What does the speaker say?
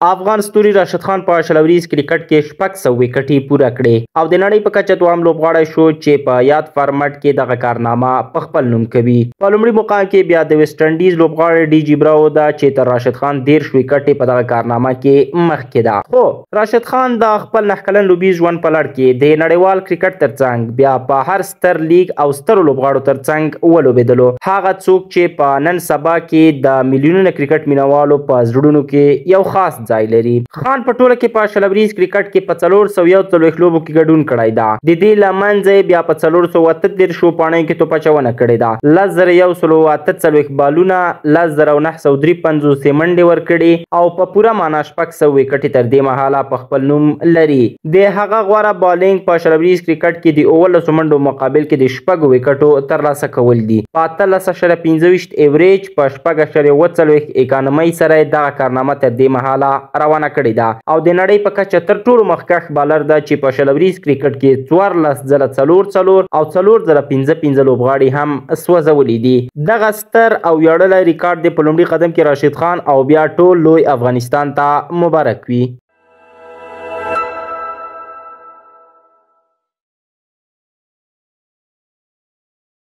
افغان ستوري راشد خان په شلوریز کرکټ کې شپږ سو وکټې پوره کړې او د نړۍ په کچه دوام لوبغاړی شو چې په یاد فارمټ کې دغه کارنامه په خپل نوم کوي. په لومړي مقام کې بیا د ویسټ انډیز لوبغاړی ډي جي براو ده چې تر راشد خان 13 وکټې په دغه کارنامه کې مخکې ده. خو راشد خان د خپل 9 کلن لوبي ژوند په لړ کې د نړیوال کرکټ ترڅنګ بیا په هر ستر لیګ او سترو لوبغاړو ترڅنګ ولوبېدلو. هغه څوک چې په نن سبا کې د میلیونونو کرکټ مینوالو په زړونو کې یو خاص ځای لري. خان په ټوله کې په شلوریز کرکټ کې په 441 لوبو کې ګډون کړی ده. د دې لمنځه بیا په 438 پاڼۍ کې توپچونه کړې ده. 10148 بالونه 10953 منډې ورکړي او په پوره معنا 600 وکټې تر دې مهاله په خپل نوم لري. د هغه غوره بالینګ په شلوریز کرکټ کې د 19 منډو مقابل کې د 6 وکټو ترلاسه کول دي. په 13.25 ایوریج په 6.41 اکانومي سره دغه کارنامه تر دې مهاله روانه کړی ده او د نړۍ په کچه تر ټولو مخکښ بالر ده چې په شلوریز کرکټ کې 14 ځله 4 او 4 ځله 15 لوبغاړي هم سوځولي دي. دغه ستر او ویاړلی ریکارډ د په لومړي قدم کې راشد خان او بیا ټول لوی افغانستان ته مبارک وي.